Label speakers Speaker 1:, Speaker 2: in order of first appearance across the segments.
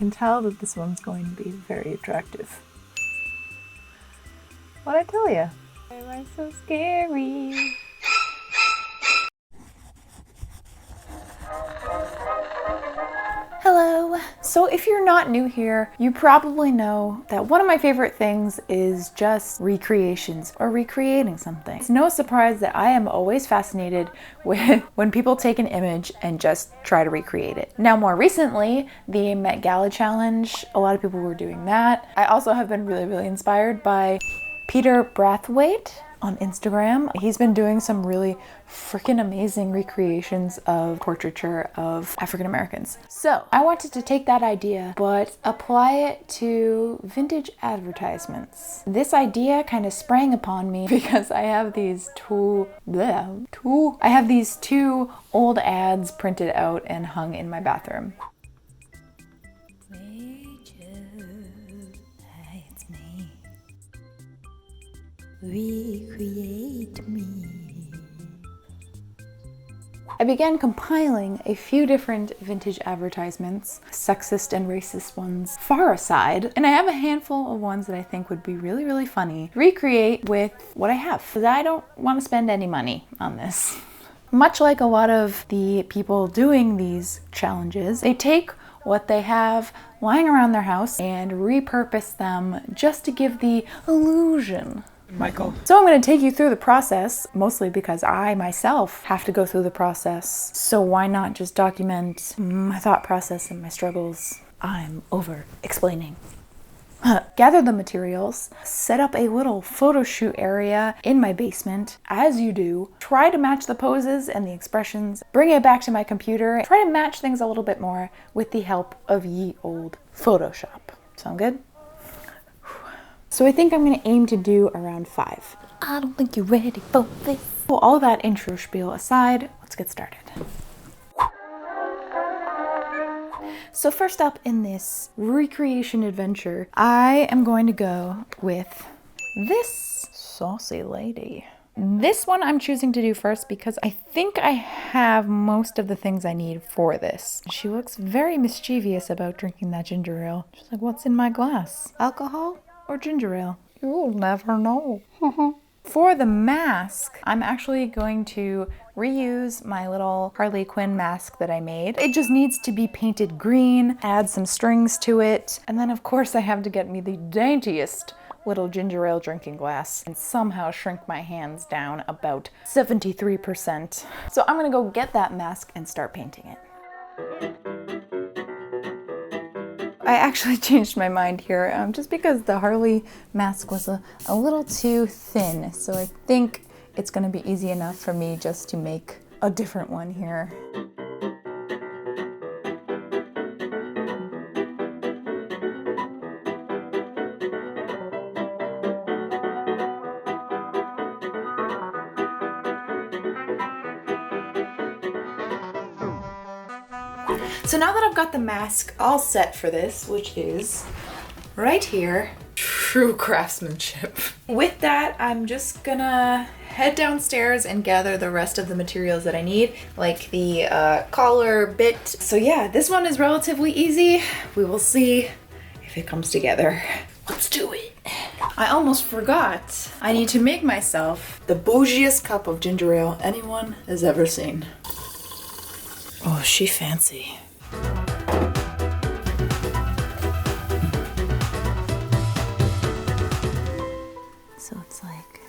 Speaker 1: can tell that this one's going to be very attractive. What'd I tell you? Why am I so scary? Hello! So if you're not new here, you probably know that one of my favorite things is just recreations or recreating something. It's no surprise that I am always fascinated with when people take an image and just try to recreate it. Now more recently, the Met Gala challenge, a lot of people were doing that. I also have been really inspired by Peter Brathwaite on Instagram. He's been doing some really freaking amazing recreations of portraiture of African Americans. So I wanted to take that idea but apply it to vintage advertisements. This idea kind of sprang upon me because I have these two old ads printed out and hung in my bathroom. Recreate me. I began compiling a few different vintage advertisements, sexist and racist ones far aside, and I have a handful of ones that I think would be really funny to recreate with what I have, because I don't want to spend any money on this. Much like a lot of the people doing these challenges, they take what they have lying around their house and repurpose them just to give the illusion. Michael. So I'm going to take you through the process, mostly because I myself have to go through the process. So why not just document my thought process and my struggles? I'm over explaining. Gather the materials, set up a little photo shoot area in my basement. As you do, try to match the poses and the expressions, bring it back to my computer, try to match things a little bit more with the help of ye old Photoshop. Sound good? So I think I'm going to aim to do around 5. I don't think you're ready for this. Well, all that intro spiel aside, let's get started. So first up in this recreation adventure, I am going to go with this saucy lady. This one I'm choosing to do first because I think I have most of the things I need for this. She looks very mischievous about drinking that ginger ale. She's like, what's in my glass? Alcohol? Or ginger ale? You'll never know. For the mask, I'm actually going to reuse my little Harley Quinn mask that I made. It just needs to be painted green, add some strings to it, and then of course I have to get me the daintiest little ginger ale drinking glass and somehow shrink my hands down about 73%. So I'm gonna go get that mask and start painting it. I actually changed my mind here just because the Harley mask was a little too thin. So I think it's going to be easy enough for me just to make a different one here. So now that I've got the mask all set for this, which is right here, true craftsmanship. With that, I'm just gonna head downstairs and gather the rest of the materials that I need, like the collar bit. So yeah, this one is relatively easy. We will see if it comes together. Let's do it. I almost forgot. I need to make myself the bougiest cup of ginger ale anyone has ever seen. Oh, she fancy. So it's like,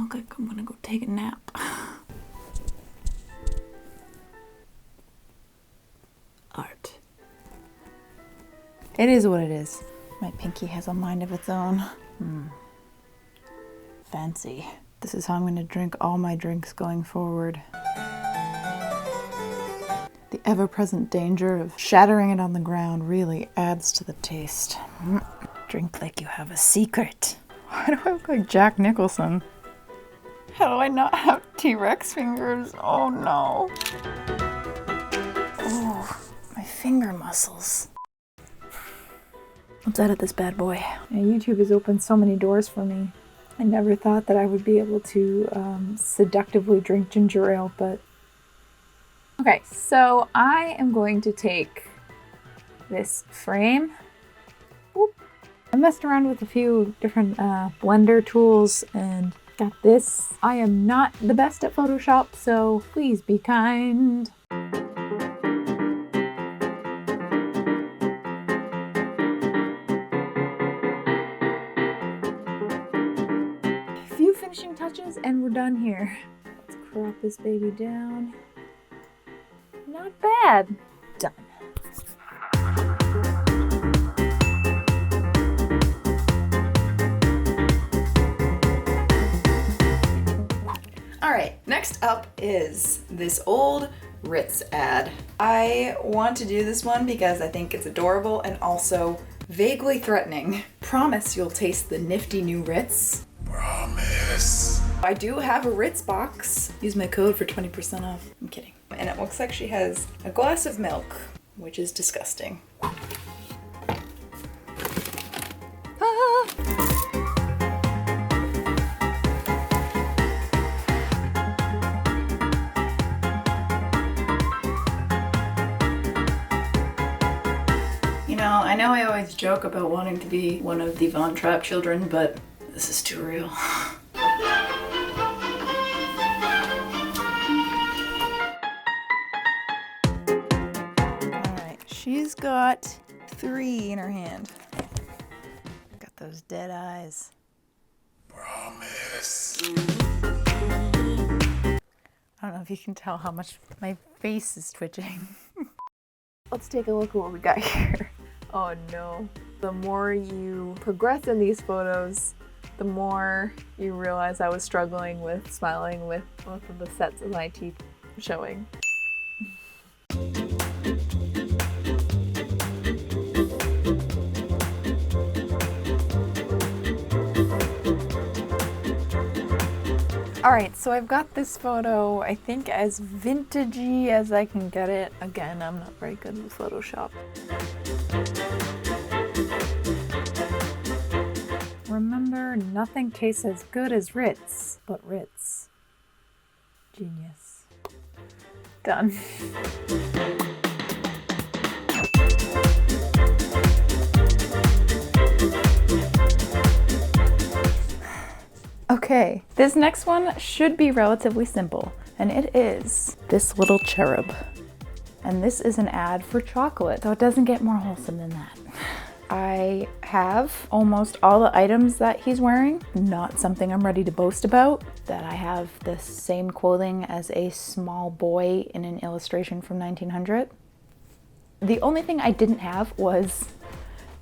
Speaker 1: okay, I'm gonna go take a nap. Art. It is what it is. My pinky has a mind of its own. Fancy. This is how I'm gonna drink all my drinks going forward. The ever-present danger of shattering it on the ground really adds to the taste. Drink like you have a secret. Why do I look like Jack Nicholson? How do I not have T-Rex fingers? Oh no. Oh, my finger muscles. Let's edit this bad boy. YouTube has opened so many doors for me. I never thought that I would be able to seductively drink ginger ale, but... Okay, so I am going to take this frame. Oop. I messed around with a few different blender tools and got this. I am not the best at Photoshop, so please be kind. A few finishing touches and we're done here. Let's crop this baby down. Not bad. Done. All right, next up is this old Ritz ad. I want to do this one because I think it's adorable and also vaguely threatening. Promise you'll taste the nifty new Ritz. Promise. I do have a Ritz box. Use my code for 20% off. I'm kidding. And it looks like she has a glass of milk, which is disgusting. I know I always joke about wanting to be one of the Von Trapp children, but this is too real. Alright, she's got 3 in her hand. Got those dead eyes. Promise. I don't know if you can tell how much my face is twitching. Let's take a look at what we got here. Oh no. The more you progress in these photos, the more you realize I was struggling with smiling with both of the sets of my teeth showing. Alright, so I've got this photo, I think as vintagey as I can get it. Again, I'm not very good with Photoshop. Remember, nothing tastes as good as Ritz, but Ritz. Genius. Done. Okay, this next one should be relatively simple, and it is this little cherub. And this is an ad for chocolate, so it doesn't get more wholesome than that. I have almost all the items that he's wearing, not something I'm ready to boast about, that I have the same clothing as a small boy in an illustration from 1900. The only thing I didn't have was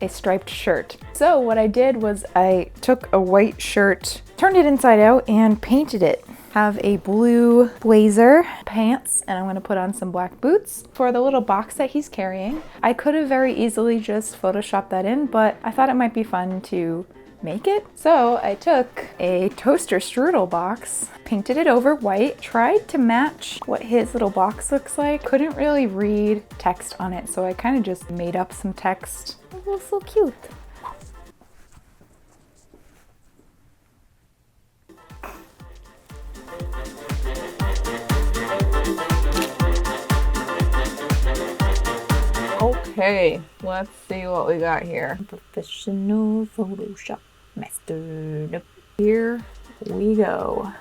Speaker 1: a striped shirt. So what I did was I took a white shirt, turned it inside out and painted it. Have a blue blazer, pants, and I'm gonna put on some black boots. For the little box that he's carrying, I could have very easily just photoshopped that in, but I thought it might be fun to make it. So I took a toaster strudel box, painted it over white, tried to match what his little box looks like. Couldn't really read text on it, so I kind of just made up some text. It was so cute. Okay, let's see what we got here. Professional Photoshop master. Here we go.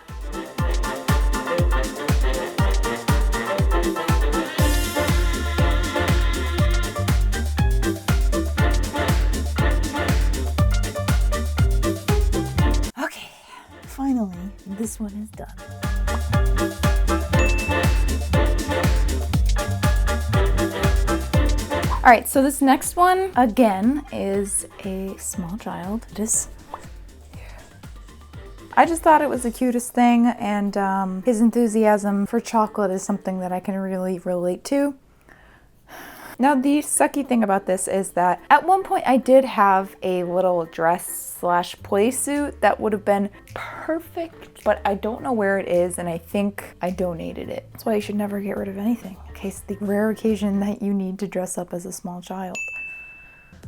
Speaker 1: Okay, finally, this one is done. All right, so this next one, again, is a small child. I just thought it was the cutest thing, and his enthusiasm for chocolate is something that I can really relate to. Now, the sucky thing about this is that at one point I did have a little dress slash play suit that would have been perfect, but I don't know where it is, and I think I donated it. That's why you should never get rid of anything, in case the rare occasion that you need to dress up as a small child.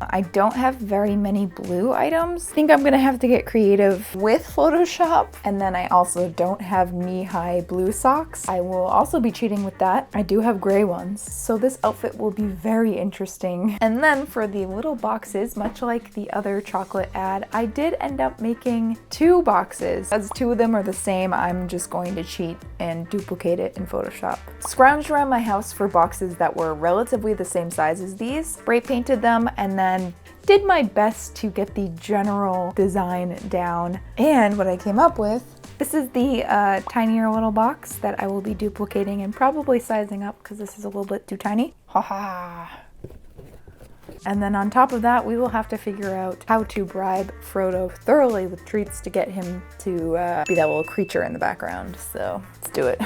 Speaker 1: I don't have very many blue items. I think I'm gonna have to get creative with Photoshop. And then I also don't have knee-high blue socks. I will also be cheating with that. I do have gray ones. So this outfit will be very interesting. And then for the little boxes, much like the other chocolate ad, I did end up making 2 boxes. As 2 of them are the same, I'm just going to cheat and duplicate it in Photoshop. Scrounged around my house for boxes that were relatively the same size as these, spray painted them, and then did my best to get the general design down. And what I came up with, this is the tinier little box that I will be duplicating and probably sizing up because this is a little bit too tiny. Haha. And then on top of that, we will have to figure out how to bribe Frodo thoroughly with treats to get him to be that little creature in the background. So let's do it.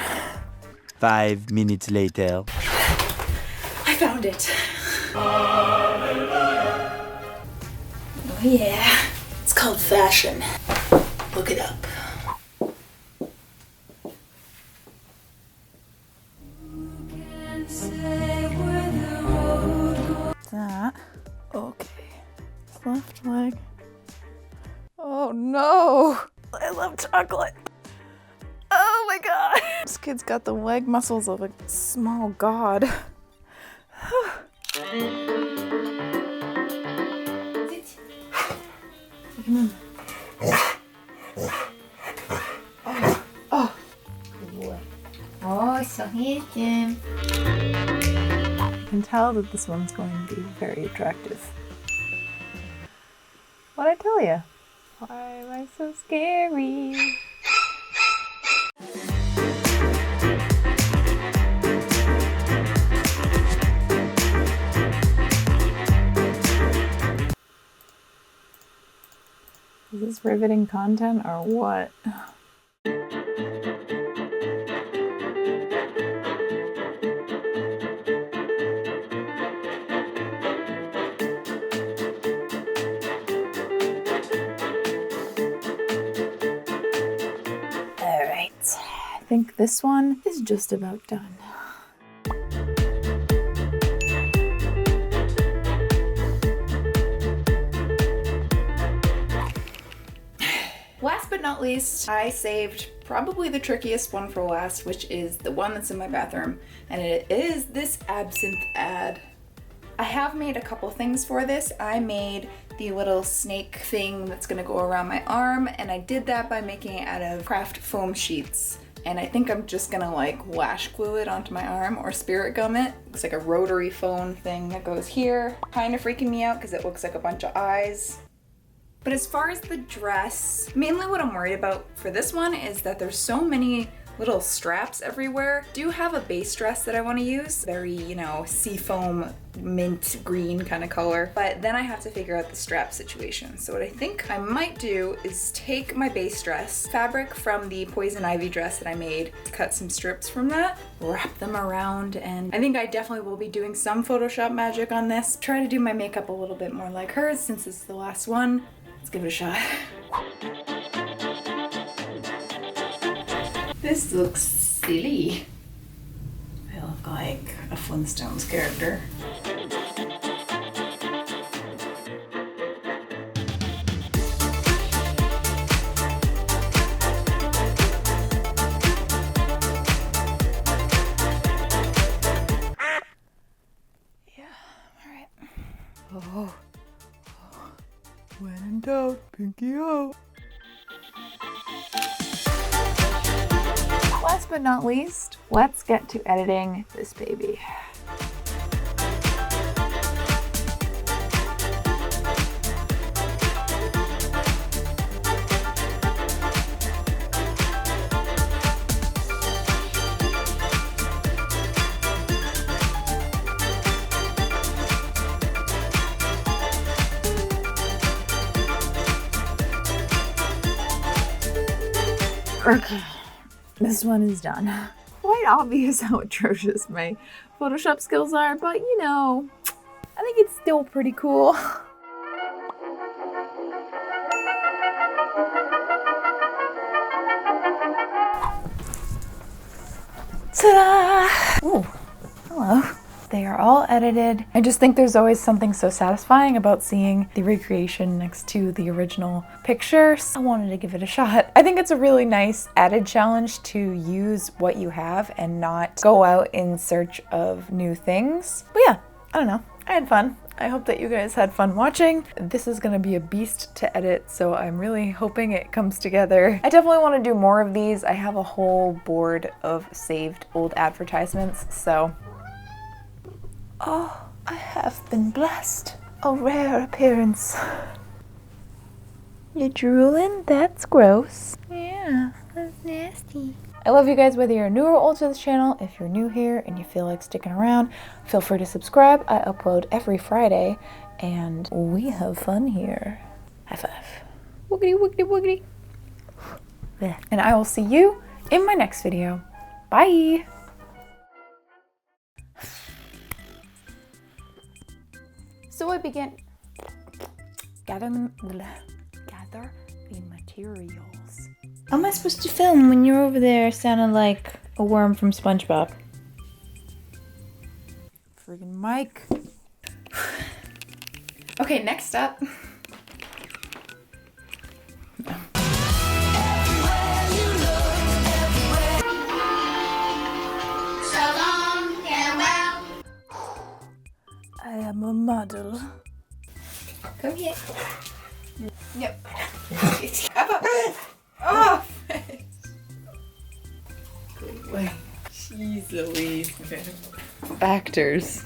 Speaker 2: 5 minutes later.
Speaker 1: I found it. Oh yeah, it's called fashion. Look it up. That. Okay. Left leg. Oh no! I love chocolate. Oh my god! This kid's got the leg muscles of a small god. Oh, so handsome. I can tell that this one's going to be very attractive. What'd I tell you? Why am I so scary? Is this riveting content or what? I think this one is just about done. Last but not least, I saved probably the trickiest one for last, which is the one that's in my bathroom, and it is this absinthe ad. I have made a couple things for this. I made the little snake thing that's gonna go around my arm, and I did that by making it out of craft foam sheets. And I think I'm just gonna like lash glue it onto my arm or spirit gum it. Looks like a rotary phone thing that goes here. Kind of freaking me out because it looks like a bunch of eyes. But as far as the dress, mainly what I'm worried about for this one is that there's so many little straps everywhere. Do have a base dress that I want to use. Very, you know, seafoam mint green kind of color. But then I have to figure out the strap situation. So what I think I might do is take my base dress, fabric from the poison ivy dress that I made, cut some strips from that, wrap them around, and I think I definitely will be doing some Photoshop magic on this. Try to do my makeup a little bit more like hers since this is the last one. Let's give it a shot. This looks silly. I look like a Flintstones character. Yeah, all right. Oh. When in doubt, pinky out. Last but not least, let's get to editing this baby. Okay, this one is done. Quite obvious how atrocious my Photoshop skills are, but you know, I think it's still pretty cool. Ta-da! Ooh, hello. They are all edited. I just think there's always something so satisfying about seeing the recreation next to the original pictures. I wanted to give it a shot. I think it's a really nice added challenge to use what you have and not go out in search of new things. But yeah, I don't know. I had fun. I hope that you guys had fun watching. This is gonna be a beast to edit, so I'm really hoping it comes together. I definitely want to do more of these. I have a whole board of saved old advertisements, so. Oh, I have been blessed. A rare appearance. You're drooling? That's gross. Yeah, that's nasty. I love you guys whether you're new or old to this channel. If you're new here and you feel like sticking around, feel free to subscribe. I upload every Friday and we have fun here. High five. Woogity, woogity, woogity. And I will see you in my next video. Bye. So I began gather the materials. How am I supposed to film when you're over there sounding like a worm from SpongeBob? Friggin' Mike. Okay, next up. I am a model. Come here. Yep. Oh! Go away. Jeez Louise. Actors.